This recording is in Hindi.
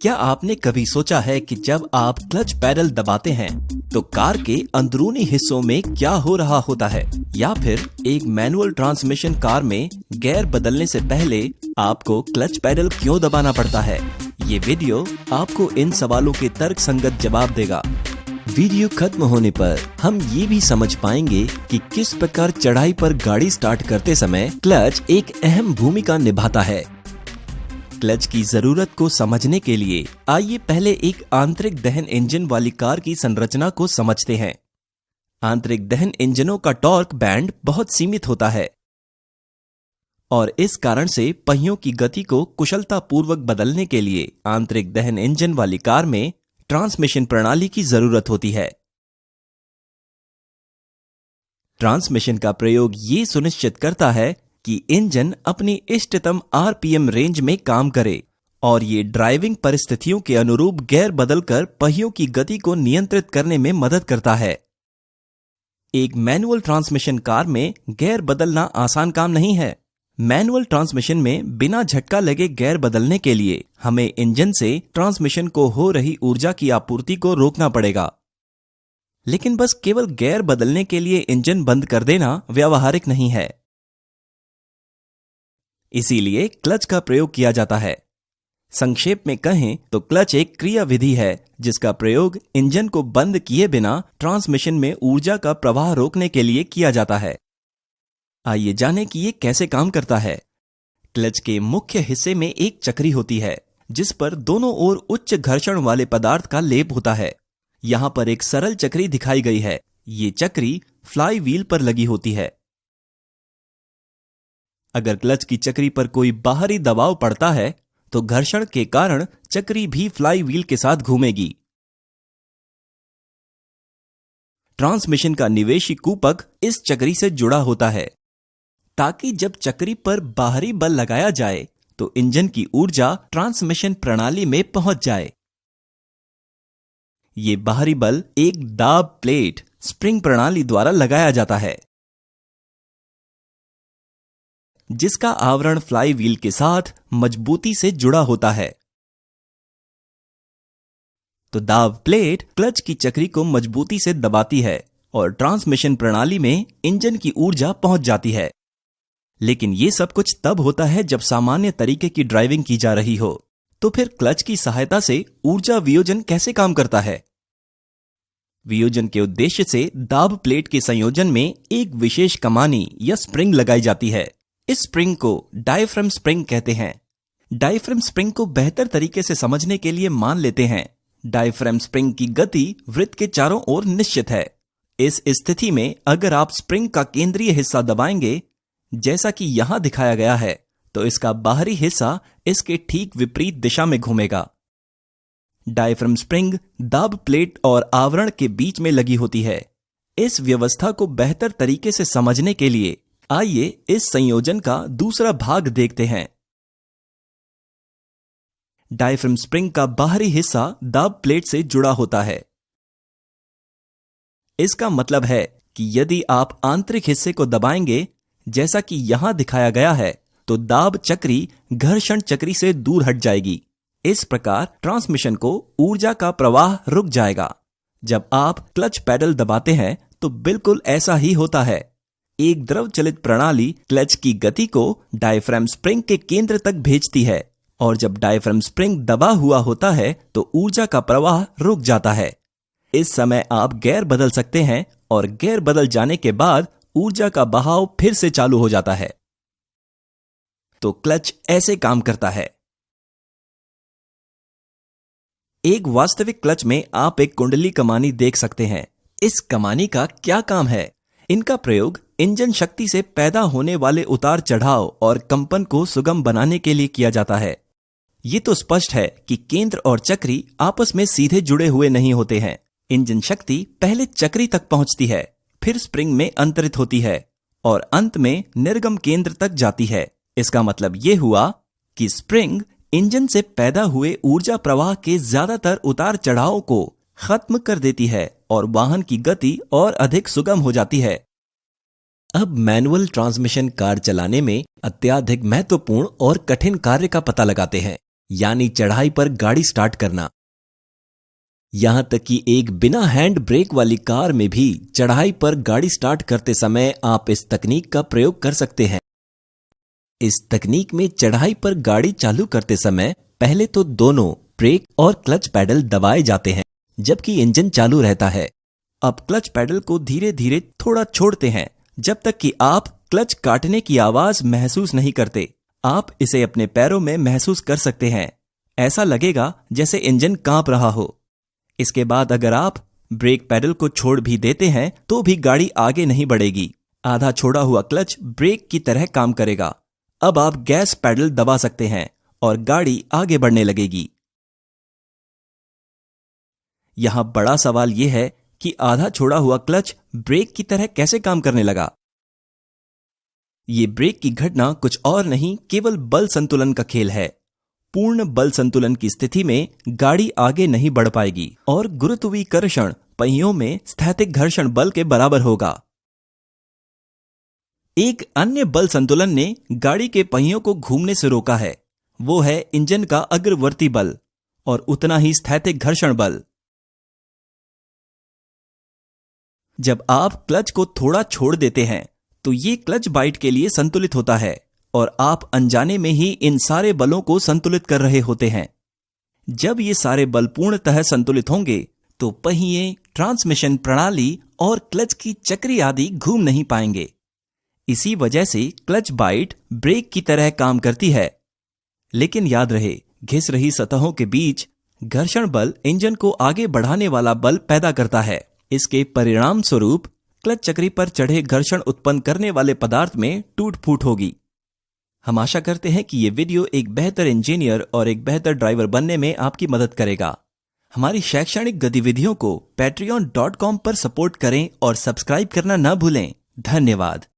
क्या आपने कभी सोचा है कि जब आप क्लच पैडल दबाते हैं तो कार के अंदरूनी हिस्सों में क्या हो रहा होता है, या फिर एक मैनुअल ट्रांसमिशन कार में गियर बदलने से पहले आपको क्लच पैडल क्यों दबाना पड़ता है? ये वीडियो आपको इन सवालों के तर्कसंगत जवाब देगा। वीडियो खत्म होने पर हम ये भी समझ पाएंगे कि किस प्रकार चढ़ाई पर गाड़ी स्टार्ट करते समय क्लच एक अहम भूमिका निभाता है। क्लच की जरूरत को समझने के लिए आइए पहले एक आंतरिक दहन इंजन वाली कार की संरचना को समझते हैं। आंतरिक दहन इंजनों का टॉर्क बैंड बहुत सीमित होता है और इस कारण से पहियों की गति को कुशलतापूर्वक बदलने के लिए आंतरिक दहन इंजन वाली कार में ट्रांसमिशन प्रणाली की जरूरत होती है। ट्रांसमिशन का प्रयोग ये सुनिश्चित करता है कि इंजन अपनी इष्टतम आरपीएम रेंज में काम करे और ये ड्राइविंग परिस्थितियों के अनुरूप गियर बदलकर पहियों की गति को नियंत्रित करने में मदद करता है। एक मैनुअल ट्रांसमिशन कार में गियर बदलना आसान काम नहीं है। मैनुअल ट्रांसमिशन में बिना झटका लगे गियर बदलने के लिए हमें इंजन से ट्रांसमिशन को हो रही ऊर्जा की आपूर्ति को रोकना पड़ेगा। लेकिन बस केवल गियर बदलने के लिए इंजन बंद कर देना व्यावहारिक नहीं है। इसीलिए क्लच का प्रयोग किया जाता है। संक्षेप में कहें तो क्लच एक क्रिया विधि है जिसका प्रयोग इंजन को बंद किए बिना ट्रांसमिशन में ऊर्जा का प्रवाह रोकने के लिए किया जाता है। आइए जानें कि ये कैसे काम करता है। क्लच के मुख्य हिस्से में एक चक्री होती है जिस पर दोनों ओर उच्च घर्षण वाले पदार्थ का लेप होता है। यहां पर एक सरल चक्री दिखाई गई है। ये चक्री फ्लाई व्हील पर लगी होती है। अगर क्लच की चक्री पर कोई बाहरी दबाव पड़ता है तो घर्षण के कारण चक्री भी फ्लाई व्हील के साथ घूमेगी। ट्रांसमिशन का निवेशी कूपक इस चक्री से जुड़ा होता है ताकि जब चक्री पर बाहरी बल लगाया जाए तो इंजन की ऊर्जा ट्रांसमिशन प्रणाली में पहुंच जाए। ये बाहरी बल एक दाब प्लेट स्प्रिंग प्रणाली द्वारा लगाया जाता है जिसका आवरण फ्लाई व्हील के साथ मजबूती से जुड़ा होता है। तो दाब प्लेट क्लच की चक्री को मजबूती से दबाती है और ट्रांसमिशन प्रणाली में इंजन की ऊर्जा पहुंच जाती है। लेकिन ये सब कुछ तब होता है जब सामान्य तरीके की ड्राइविंग की जा रही हो। तो फिर क्लच की सहायता से ऊर्जा वियोजन कैसे काम करता है? वियोजन के उद्देश्य से दाब प्लेट के संयोजन में एक विशेष कमानी या स्प्रिंग लगाई जाती है। इस स्प्रिंग को डायफ्राम स्प्रिंग कहते हैं। डायफ्राम स्प्रिंग को बेहतर तरीके से समझने के लिए मान लेते हैं। डायफ्राम स्प्रिंग की गति वृत्त के चारों ओर निश्चित है। इस स्थिति में अगर आप स्प्रिंग का केंद्रीय हिस्सा दबाएंगे जैसा कि यहां दिखाया गया है तो इसका बाहरी हिस्सा इसके ठीक विपरीत दिशा में घूमेगा। डायफ्राम स्प्रिंग दाब प्लेट और आवरण के बीच में लगी होती है। इस व्यवस्था को बेहतर तरीके से समझने के लिए आइए इस संयोजन का दूसरा भाग देखते हैं। डायफ्राम स्प्रिंग का बाहरी हिस्सा दाब प्लेट से जुड़ा होता है। इसका मतलब है कि यदि आप आंतरिक हिस्से को दबाएंगे जैसा कि यहां दिखाया गया है तो दाब चक्री घर्षण चक्री से दूर हट जाएगी। इस प्रकार ट्रांसमिशन को ऊर्जा का प्रवाह रुक जाएगा। जब आप क्लच पैडल दबाते हैं तो बिल्कुल ऐसा ही होता है। एक द्रव चलित प्रणाली क्लच की गति को डायफ्राम स्प्रिंग के केंद्र तक भेजती है और जब डायफ्राम स्प्रिंग दबा हुआ होता है तो ऊर्जा का प्रवाह रुक जाता है। इस समय आप गियर बदल सकते हैं और गियर बदल जाने के बाद ऊर्जा का बहाव फिर से चालू हो जाता है। तो क्लच ऐसे काम करता है। एक वास्तविक क्लच में आप एक कुंडली कमानी देख सकते हैं। इस कमानी का क्या काम है? इनका प्रयोग इंजन शक्ति से पैदा होने वाले उतार चढ़ाव और कंपन को सुगम बनाने के लिए किया जाता है। ये तो स्पष्ट है कि केंद्र और चक्री आपस में सीधे जुड़े हुए नहीं होते हैं। इंजन शक्ति पहले चक्री तक पहुंचती है, फिर स्प्रिंग में अंतरित होती है और अंत में निर्गम केंद्र तक जाती है। इसका मतलब ये हुआ कि स्प्रिंग इंजन से पैदा हुए ऊर्जा प्रवाह के ज्यादातर उतार चढ़ाव को खत्म कर देती है और वाहन की गति और अधिक सुगम हो जाती है। अब मैनुअल ट्रांसमिशन कार चलाने में अत्याधिक महत्वपूर्ण और कठिन कार्य का पता लगाते हैं। यानी चढ़ाई पर गाड़ी स्टार्ट करना। यहां तक कि एक बिना हैंड ब्रेक वाली कार में भी चढ़ाई पर गाड़ी स्टार्ट करते समय आप इस तकनीक का प्रयोग कर सकते हैं। इस तकनीक में चढ़ाई पर गाड़ी चालू करते समय पहले तो दोनों ब्रेक और क्लच पैडल दबाए जाते हैं जबकि इंजन चालू रहता है। अब क्लच पैडल को धीरे धीरे थोड़ा छोड़ते हैं जब तक कि आप क्लच काटने की आवाज महसूस नहीं करते। आप इसे अपने पैरों में महसूस कर सकते हैं। ऐसा लगेगा जैसे इंजन कांप रहा हो। इसके बाद अगर आप ब्रेक पैडल को छोड़ भी देते हैं तो भी गाड़ी आगे नहीं बढ़ेगी। आधा छोड़ा हुआ क्लच ब्रेक की तरह काम करेगा। अब आप गैस पैडल दबा सकते हैं और गाड़ी आगे बढ़ने लगेगी। यहां बड़ा सवाल यह है कि आधा छोड़ा हुआ क्लच ब्रेक की तरह कैसे काम करने लगा। ये ब्रेक की घटना कुछ और नहीं, केवल बल संतुलन का खेल है। पूर्ण बल संतुलन की स्थिति में गाड़ी आगे नहीं बढ़ पाएगी और गुरुत्वाकर्षण पहियों में स्थैतिक घर्षण बल के बराबर होगा। एक अन्य बल संतुलन ने गाड़ी के पहियों को घूमने से रोका है। वो है इंजन का अग्रवर्ती बल और उतना ही स्थैतिक घर्षण बल। जब आप क्लच को थोड़ा छोड़ देते हैं तो ये क्लच बाइट के लिए संतुलित होता है और आप अनजाने में ही इन सारे बलों को संतुलित कर रहे होते हैं। जब ये सारे बल पूर्णतः संतुलित होंगे तो पहिए, ट्रांसमिशन प्रणाली और क्लच की चक्री आदि घूम नहीं पाएंगे। इसी वजह से क्लच बाइट ब्रेक की तरह काम करती है। लेकिन याद रहे, घिस रही सतहों के बीच घर्षण बल इंजन को आगे बढ़ाने वाला बल पैदा करता है। इसके परिणाम स्वरूप क्लच चक्री पर चढ़े घर्षण उत्पन्न करने वाले पदार्थ में टूट फूट होगी। हम आशा करते हैं कि ये वीडियो एक बेहतर इंजीनियर और एक बेहतर ड्राइवर बनने में आपकी मदद करेगा। हमारी शैक्षणिक गतिविधियों को patreon.com पर सपोर्ट करें और सब्सक्राइब करना न भूलें। धन्यवाद।